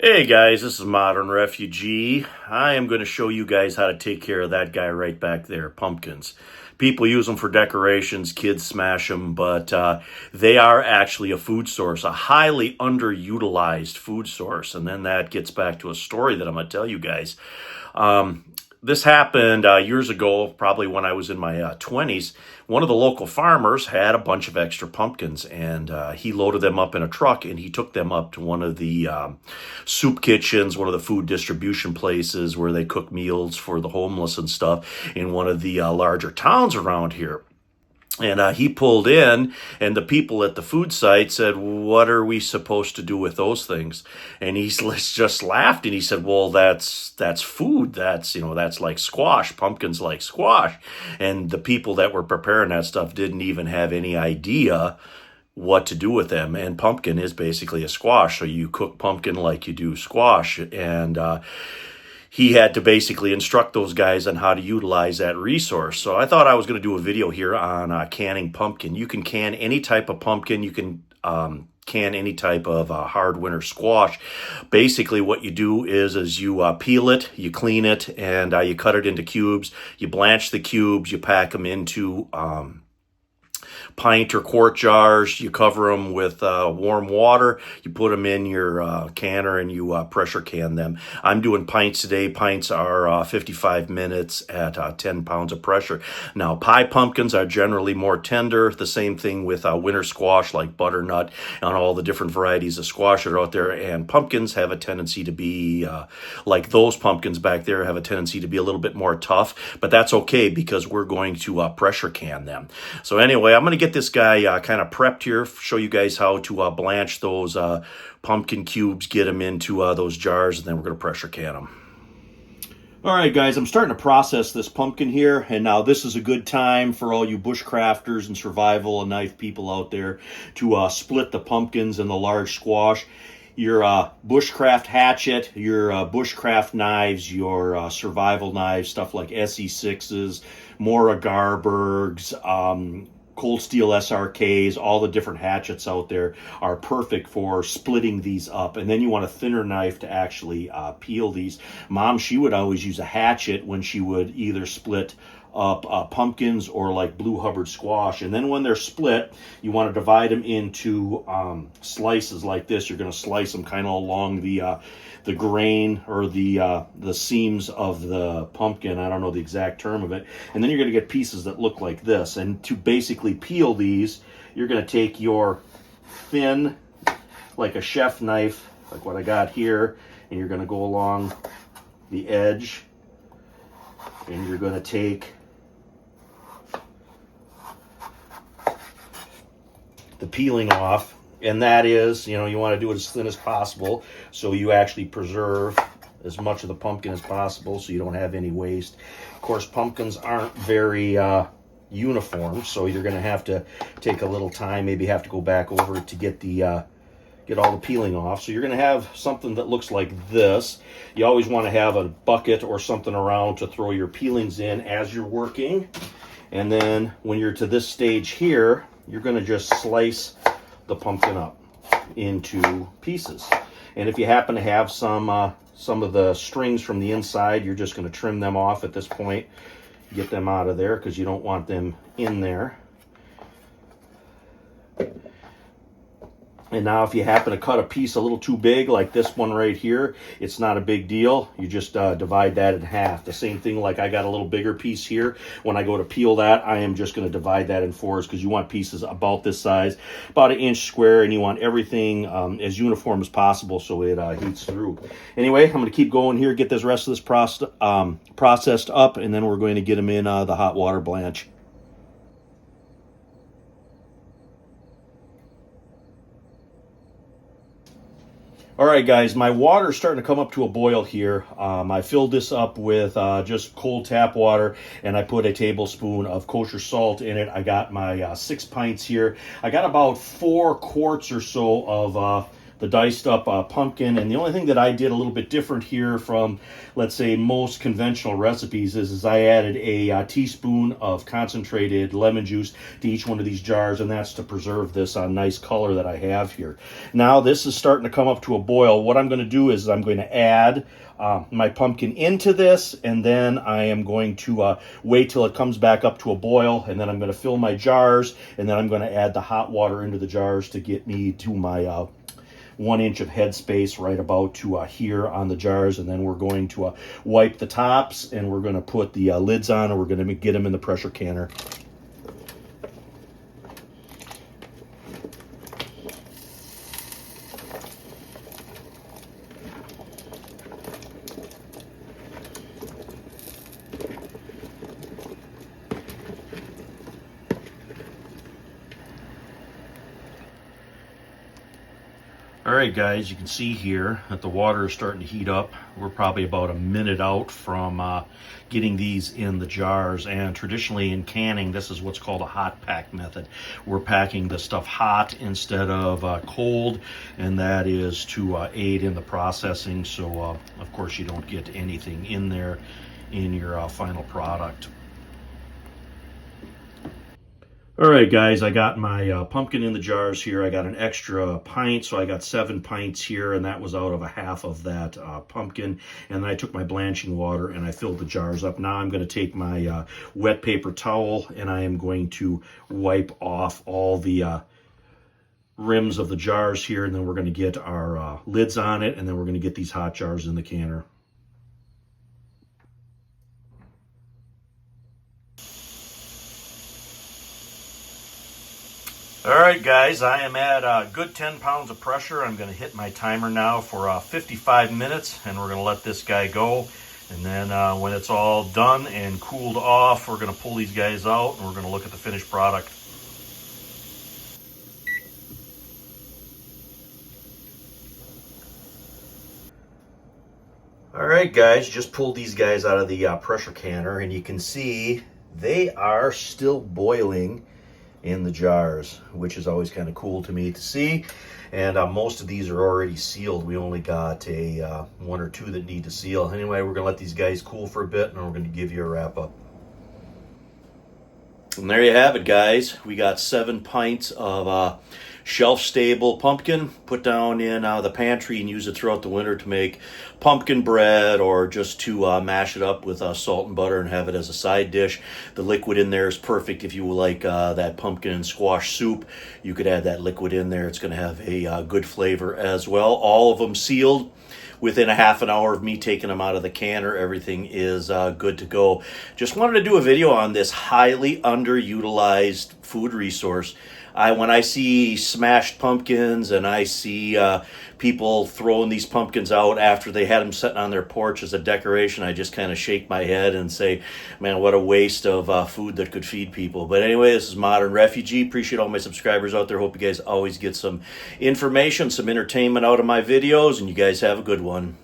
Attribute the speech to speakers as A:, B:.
A: Hey guys, this is Modern Refugee. I am going to show you guys how to take care of that guy right back there, pumpkins. People use them for decorations, kids smash them, but they are actually a food source, a highly underutilized food source. And then that gets back to a story that I'm going to tell you guys. Um, this happened years ago, probably when I was in my 20s. One of the local farmers had a bunch of extra pumpkins, and he loaded them up in a truck, and he took them up to one of the soup kitchens, one of the food distribution places where they cook meals for the homeless and stuff in one of the larger towns around here. And he pulled in, and the people at the food site said, "What are we supposed to do with those things?" And he just laughed, and he said, "Well, that's food. That's like squash. Pumpkins like squash." And the people that were preparing that stuff didn't even have any idea what to do with them. And pumpkin is basically a squash, so you cook pumpkin like you do squash, and he had to basically instruct those guys on how to utilize that resource. So I thought I was going to do a video here on canning pumpkin. You can can any type of pumpkin. You can can any type of hard winter squash. Basically, what you do is you peel it, you clean it, and you cut it into cubes. You blanch the cubes. You pack them into pint or quart jars. You cover them with warm water. You put them in your canner and you pressure can them. I'm doing pints today. Pints are 55 minutes at 10 pounds of pressure. Now, pie pumpkins are generally more tender. The same thing with winter squash like butternut and all the different varieties of squash that are out there. And pumpkins have a tendency to be, like those pumpkins back there, have a tendency to be a little bit more tough. But that's okay because we're going to pressure can them. So anyway, I'm going to get this guy kind of prepped here, show you guys how to blanch those pumpkin cubes, get them into those jars, and then we're going to pressure can them. All right, guys, I'm starting to process this pumpkin here, and now this is a good time for all you bushcrafters and survival and knife people out there to split the pumpkins and the large squash. Your bushcraft hatchet, your bushcraft knives, your survival knives, stuff like SE6s, Mora Garbergs, Cold Steel SRKs, all the different hatchets out there are perfect for splitting these up. And then you want a thinner knife to actually peel these. Mom, she would always use a hatchet when she would either split up pumpkins or like blue Hubbard squash. And then when they're split, you want to divide them into slices like this. You're going to slice them kind of along the grain or the seams of the pumpkin. I don't know the exact term of it. And then you're going to get pieces that look like this. And to basically peel these, you're going to take your thin, like a chef knife, like what I got here, and you're going to go along the edge, and you're going to take the peeling off, and that is, you want to do it as thin as possible so you actually preserve as much of the pumpkin as possible so you don't have any waste. Of course, pumpkins aren't very uniform, so you're going to have to take a little time, maybe have to go back over it to get all the peeling off. So you're going to have something that looks like this. You always want to have a bucket or something around to throw your peelings in as you're working. And then when you're to this stage here, you're going to just slice the pumpkin up into pieces. And if you happen to have some of the strings from the inside, you're just going to trim them off at this point. Get them out of there because you don't want them in there. And now if you happen to cut a piece a little too big, like this one right here, it's not a big deal. You just divide that in half. The same thing, like I got a little bigger piece here. When I go to peel that, I am just going to divide that in fours because you want pieces about this size, about 1 inch square, and you want everything as uniform as possible so it heats through. Anyway, I'm going to keep going here, get this rest of this processed up, and then we're going to get them in the hot water blanch. All right, guys, my water's starting to come up to a boil here. I filled this up with just cold tap water, and I put a tablespoon of kosher salt in it. I got my 6 pints here. I got about 4 quarts or so of the diced up pumpkin. And the only thing that I did a little bit different here from, let's say, most conventional recipes is I added a teaspoon of concentrated lemon juice to each one of these jars, and that's to preserve this nice color that I have here. Now this is starting to come up to a boil. What I'm going to do is I'm going to add my pumpkin into this, and then I am going to wait till it comes back up to a boil, and then I'm going to fill my jars, and then I'm going to add the hot water into the jars to get me to my 1 inch of head space right about to here on the jars. And then we're going to wipe the tops, and we're going to put the lids on, and we're going to get them in the pressure canner. All right, guys, you can see here that the water is starting to heat up. We're probably about a minute out from getting these in the jars. And traditionally in canning, this is what's called a hot pack method. We're packing the stuff hot instead of cold, and that is to aid in the processing. So, of course, you don't get anything in there in your final product. All right, guys, I got my pumpkin in the jars here. I got an extra pint, so I got 7 pints here, and that was out of a half of that pumpkin. And then I took my blanching water and I filled the jars up. Now I'm going to take my wet paper towel, and I am going to wipe off all the rims of the jars here, and then we're going to get our lids on it, and then we're going to get these hot jars in the canner. All right, guys, I am at a good 10 pounds of pressure. I'm going to hit my timer now for 55 minutes, and we're going to let this guy go. And then when it's all done and cooled off, we're going to pull these guys out, and we're going to look at the finished product. All right, guys, just pulled these guys out of the pressure canner, and you can see they are still boiling in the jars, which is always kind of cool to me to see. And most of these are already sealed. We only got a 1 or 2 that need to seal. Anyway, we're gonna let these guys cool for a bit, and we're gonna give you a wrap up. And there you have it, guys. We got 7 pints of shelf-stable pumpkin. Put down in the pantry and use it throughout the winter to make pumpkin bread, or just to mash it up with salt and butter and have it as a side dish. The liquid in there is perfect if you like that pumpkin and squash soup. You could add that liquid in there. It's going to have a good flavor as well. All of them sealed. Within a half an hour of me taking them out of the canner, everything is good to go. Just wanted to do a video on this highly underutilized food resource. When I see smashed pumpkins, and I see people throwing these pumpkins out after they had them sitting on their porch as a decoration, I just kind of shake my head and say, man, what a waste of food that could feed people. But anyway, this is Modern Refugee. Appreciate all my subscribers out there. Hope you guys always get some information, some entertainment out of my videos, and you guys have a good one.